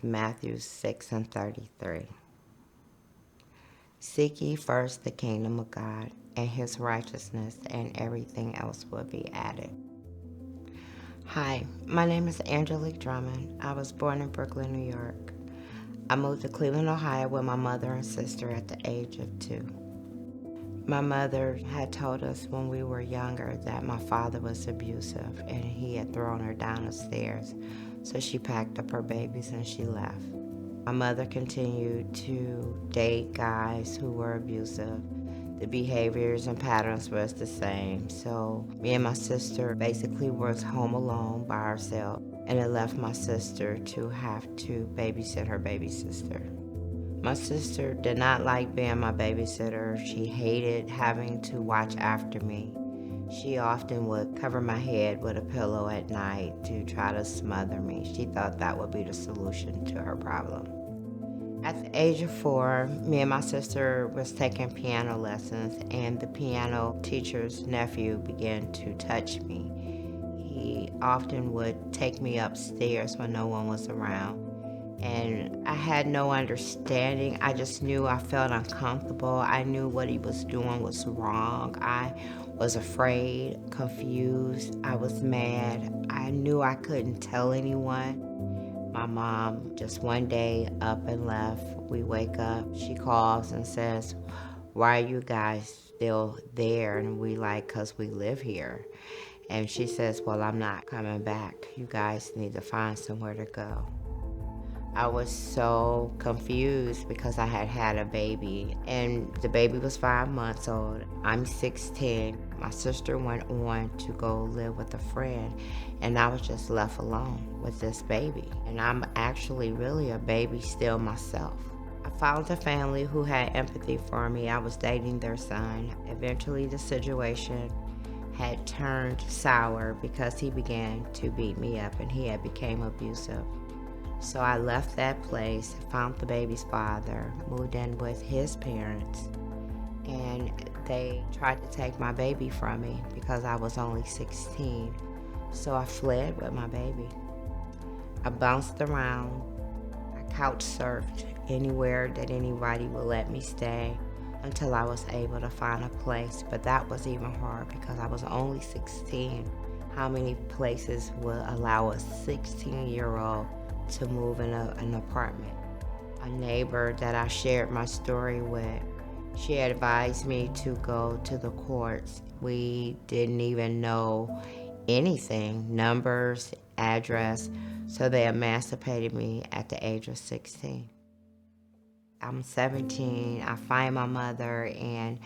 Matthew 6:33. Seek ye first the kingdom of God and his righteousness, and everything else will be added. Hi, my name is Angelique Drummond. I was born in Brooklyn, New York. I moved to Cleveland, Ohio with my mother and sister at the age of 2. My mother had told us when we were younger that my father was abusive and he had thrown her down the stairs. So she packed up her babies and she left. My mother continued to date guys who were abusive. The behaviors and patterns was the same. So me and my sister basically was home alone by ourselves, and it left my sister to have to babysit her baby sister. My sister did not like being my babysitter. She hated having to watch after me. She often would cover my head with a pillow at night to try to smother me. She thought that would be the solution to her problem. At the age of 4, me and my sister was taking piano lessons, and the piano teacher's nephew began to touch me. He often would take me upstairs when no one was around. And I had no understanding. I just knew I felt uncomfortable. I knew what he was doing was wrong. I was afraid, confused. I was mad. I knew I couldn't tell anyone. My mom just one day up and left. We wake up. She calls and says, "Why are you guys still there?" And we like, "'Cause we live here." And she says, "Well, I'm not coming back. You guys need to find somewhere to go." I was so confused because I had had a baby, and the baby was 5 months old. I'm 16. My sister went on to go live with a friend, and I was just left alone with this baby. And I'm actually really a baby still myself. I found a family who had empathy for me. I was dating their son. Eventually, the situation had turned sour because he began to beat me up, and he had become abusive. So I left that place, found the baby's father, moved in with his parents, and they tried to take my baby from me because I was only 16. So I fled with my baby. I bounced around. I couch surfed anywhere that anybody would let me stay until I was able to find a place. But that was even hard because I was only 16. How many places will allow a 16-year-old to move in an apartment? A neighbor that I shared my story with, she advised me to go to the courts. We didn't even know anything, numbers, address, so they emancipated me at the age of 16. I'm 17, I find my mother, and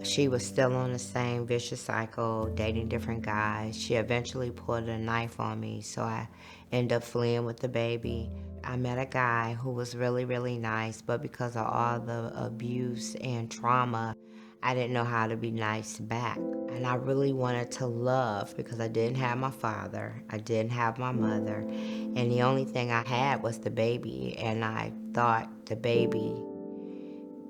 she was still on the same vicious cycle, dating different guys. She eventually pulled a knife on me, so I ended up fleeing with the baby. I met a guy who was really, really nice, but because of all the abuse and trauma, I didn't know how to be nice back. And I really wanted to love because I didn't have my father, I didn't have my mother, and the only thing I had was the baby, and I thought the baby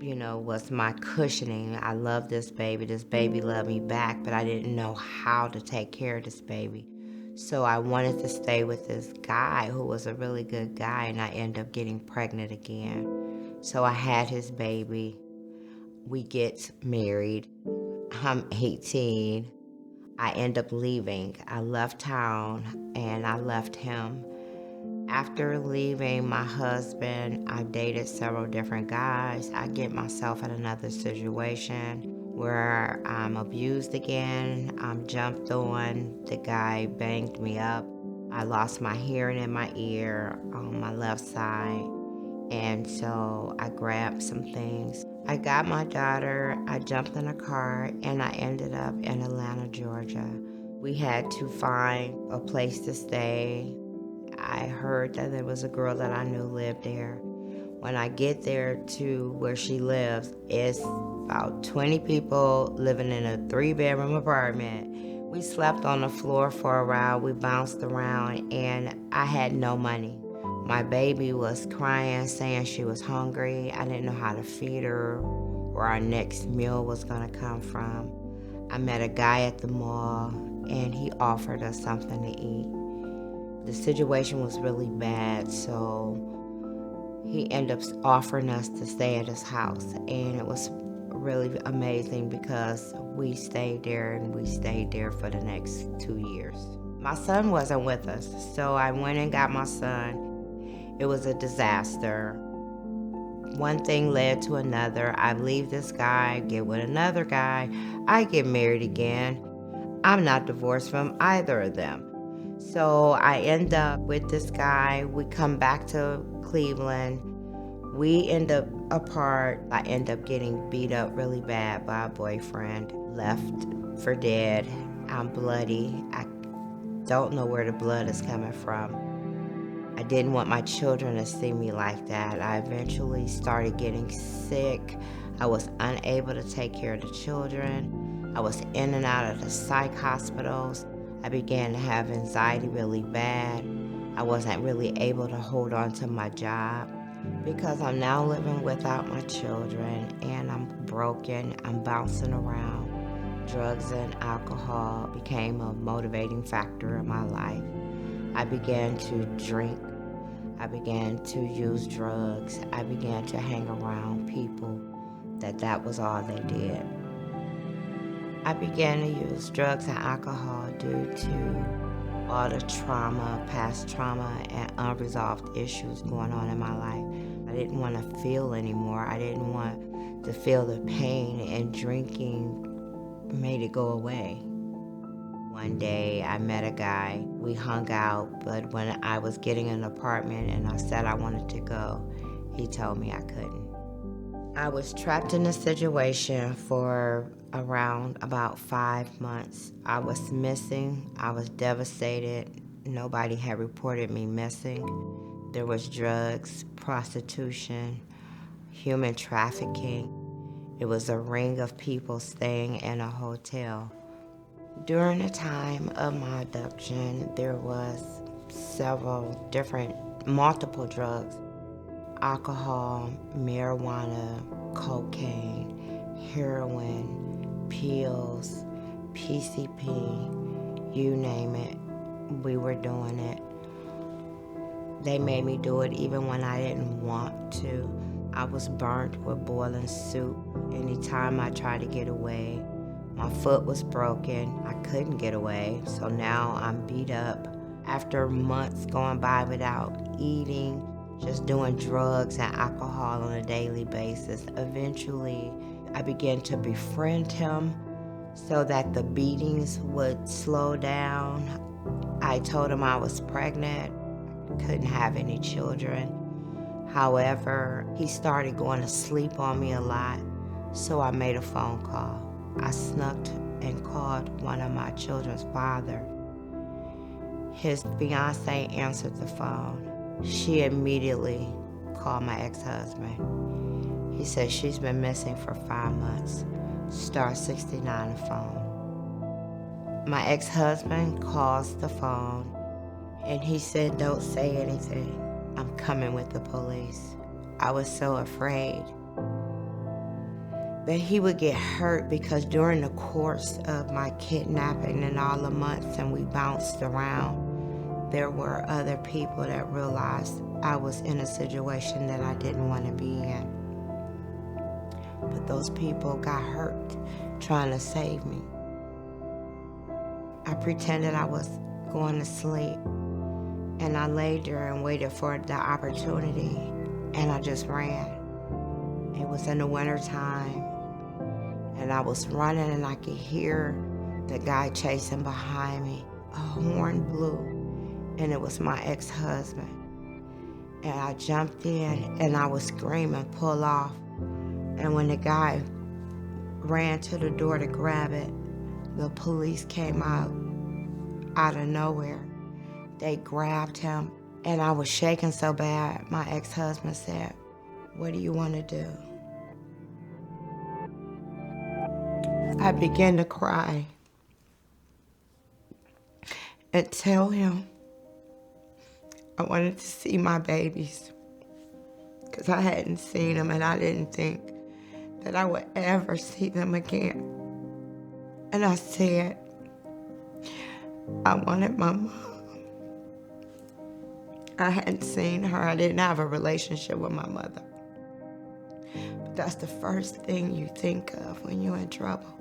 was my cushioning. I love this baby. This baby loved me back, but I didn't know how to take care of this baby. So I wanted to stay with this guy who was a really good guy, and I ended up getting pregnant again. So I had his baby. We get married. I'm 18. I end up leaving. I left town, and I left him. After leaving my husband, I dated several different guys. I get myself in another situation where I'm abused again. I'm jumped on. The guy banged me up. I lost my hearing in my ear on my left side. And so I grabbed some things. I got my daughter, I jumped in a car, and I ended up in Atlanta, Georgia. We had to find a place to stay. I heard that there was a girl that I knew lived there. When I get there to where she lives, it's about 20 people living in a 3-bedroom apartment. We slept on the floor for a while, we bounced around, and I had no money. My baby was crying, saying she was hungry. I didn't know how to feed her, where our next meal was gonna come from. I met a guy at the mall, and he offered us something to eat. The situation was really bad, so he ended up offering us to stay at his house, and it was really amazing because we stayed there, and we stayed there for the next 2 years. My son wasn't with us, so I went and got my son. It was a disaster. One thing led to another. I leave this guy, get with another guy. I get married again. I'm not divorced from either of them. So I end up with this guy. We come back to Cleveland. We end up apart. I end up getting beat up really bad by a boyfriend. Left for dead. I'm bloody. I don't know where the blood is coming from. I didn't want my children to see me like that. I eventually started getting sick. I was unable to take care of the children. I was in and out of the psych hospitals. I began to have anxiety really bad. I wasn't really able to hold on to my job because I'm now living without my children, and I'm broken. I'm bouncing around. Drugs and alcohol became a motivating factor in my life. I began to drink. I began to use drugs. I began to hang around people that was all they did. I began to use drugs and alcohol due to all the trauma, past trauma, and unresolved issues going on in my life. I didn't want to feel anymore. I didn't want to feel the pain, and drinking made it go away. One day I met a guy, we hung out, but when I was getting an apartment and I said I wanted to go, he told me I couldn't. I was trapped in a situation for around about 5 months. I was missing, I was devastated. Nobody had reported me missing. There was drugs, prostitution, human trafficking. It was a ring of people staying in a hotel. During the time of my abduction, there was multiple drugs: alcohol, marijuana, cocaine, heroin, pills, PCP, you name it, we were doing it. They made me do it even when I didn't want to. I was burnt with boiling soup. Anytime I tried to get away, my foot was broken. I couldn't get away, so now I'm beat up. After months going by without eating, just doing drugs and alcohol on a daily basis, eventually I began to befriend him so that the beatings would slow down. I told him I was pregnant, couldn't have any children. However, he started going to sleep on me a lot, so I made a phone call. I snuck and called one of my children's father. His fiance answered the phone. She immediately called my ex-husband. He said she's been missing for 5 months. Star 69 the phone. My ex-husband calls the phone, and he said, "Don't say anything. I'm coming with the police." I was so afraid that he would get hurt because during the course of my kidnapping and all the months and we bounced around, there were other people that realized I was in a situation that I didn't want to be in. But those people got hurt trying to save me. I pretended I was going to sleep, and I laid there and waited for the opportunity, and I just ran. It was in the wintertime, and I was running, and I could hear the guy chasing behind me. A horn blew, and it was my ex-husband. And I jumped in, and I was screaming, "Pull off." And when the guy ran to the door to grab it, the police came out of nowhere. They grabbed him, and I was shaking so bad, my ex-husband said, "What do you want to do?" I began to cry and tell him I wanted to see my babies because I hadn't seen them, and I didn't think that I would ever see them again. And I said I wanted my mom. I hadn't seen her. I didn't have a relationship with my mother. But that's the first thing you think of when you're in trouble.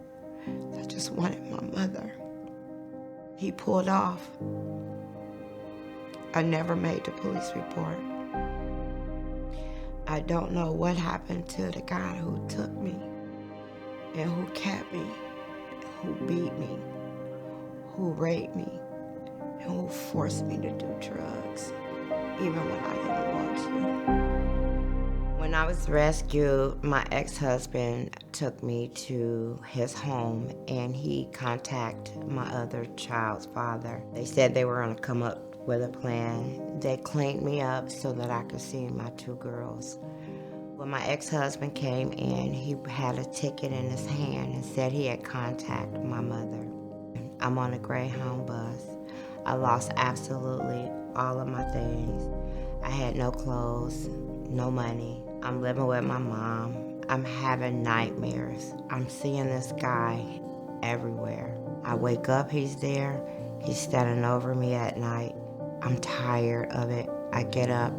I just wanted my mother. He pulled off. I never made the police report. I don't know what happened to the guy who took me and who kept me, who beat me, who raped me, and who forced me to do drugs, even when I didn't want to. When I was rescued, my ex-husband took me to his home and he contacted my other child's father. They said they were gonna come up with a plan. They cleaned me up so that I could see my two girls. When my ex-husband came in, he had a ticket in his hand and said he had contacted my mother. I'm on a Greyhound bus. I lost absolutely all of my things. I had no clothes, no money. I'm living with my mom. I'm having nightmares. I'm seeing this guy everywhere. I wake up, he's there. He's standing over me at night. I'm tired of it. I get up,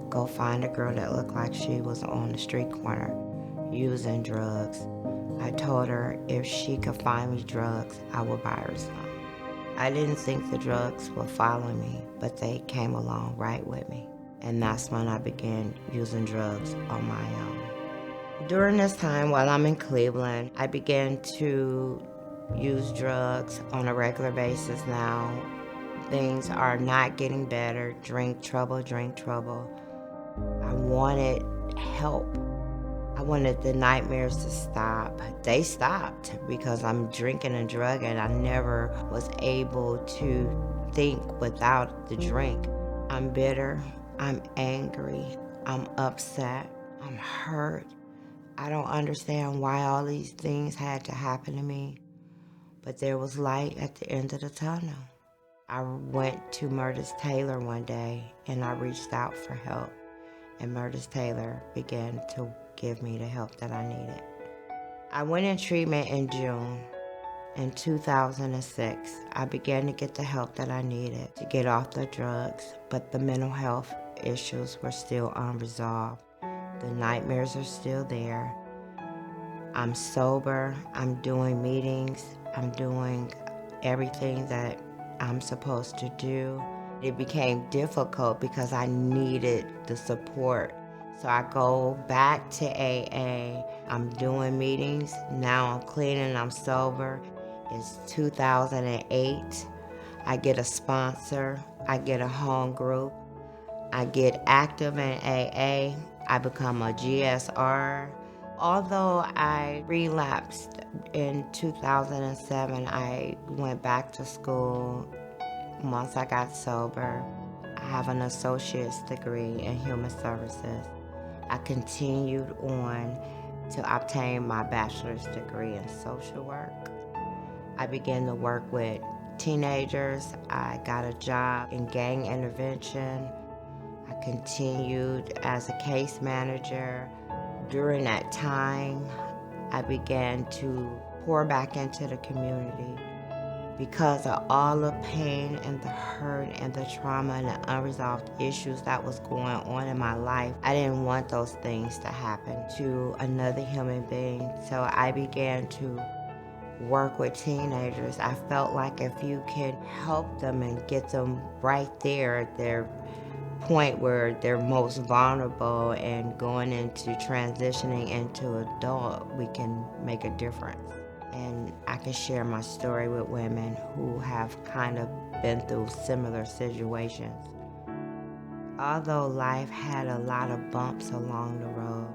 go find a girl that looked like she was on the street corner using drugs. I told her if she could find me drugs, I would buy her some. I didn't think the drugs would follow me, but they came along right with me. And that's when I began using drugs on my own. During this time while I'm in Cleveland, I began to use drugs on a regular basis now. Things are not getting better. Drink trouble. I wanted help. I wanted the nightmares to stop. They stopped because I'm drinking and drugging. I never was able to think without the drink. I'm bitter. I'm angry. I'm upset. I'm hurt. I don't understand why all these things had to happen to me. But there was light at the end of the tunnel. I went to Murders Taylor one day and I reached out for help. And Murders Taylor began to give me the help that I needed. I went in treatment in June. In 2006, I began to get the help that I needed to get off the drugs, but the mental health issues were still unresolved. The nightmares are still there. I'm sober. I'm doing meetings. I'm doing everything that I'm supposed to do. It became difficult because I needed the support. So I go back to AA. I'm doing meetings. Now I'm clean and I'm sober. It's 2008. I get a sponsor. I get a home group. I get active in AA. I become a GSR. Although I relapsed in 2007, I went back to school. Once I got sober, I have an associate's degree in human services. I continued on to obtain my bachelor's degree in social work. I began to work with teenagers. I got a job in gang intervention. I continued as a case manager. During that time, I began to pour back into the community. Because of all the pain and the hurt and the trauma and the unresolved issues that was going on in my life, I didn't want those things to happen to another human being. So I began to work with teenagers. I felt like if you can help them and get them right there at their point where they're most vulnerable and going into transitioning into adult, we can make a difference. And I can share my story with women who have kind of been through similar situations. Although life had a lot of bumps along the road,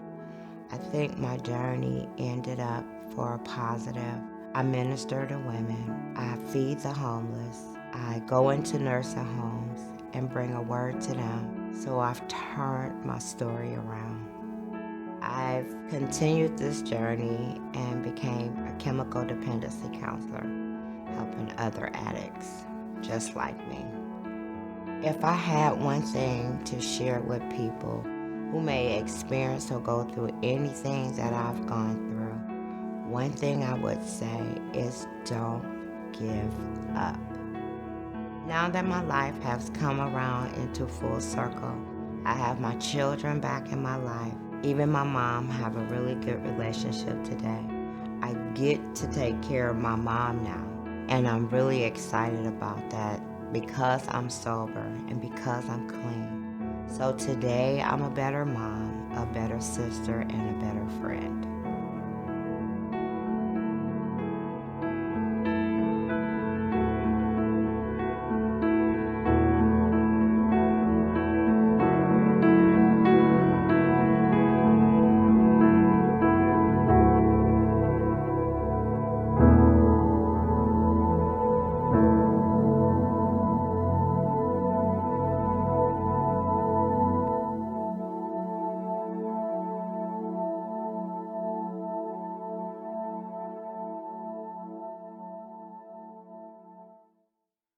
I think my journey ended up for a positive. I minister to women. I feed the homeless. I go into nursing homes and bring a word to them. So I've turned my story around. I've continued this journey and became a chemical dependency counselor, helping other addicts just like me. If I had one thing to share with people who may experience or go through anything that I've gone through, one thing I would say is don't give up. Now that my life has come around into full circle, I have my children back in my life. Even my mom have a really good relationship today. I get to take care of my mom now, and I'm really excited about that because I'm sober and because I'm clean. So today I'm a better mom, a better sister, and a better friend.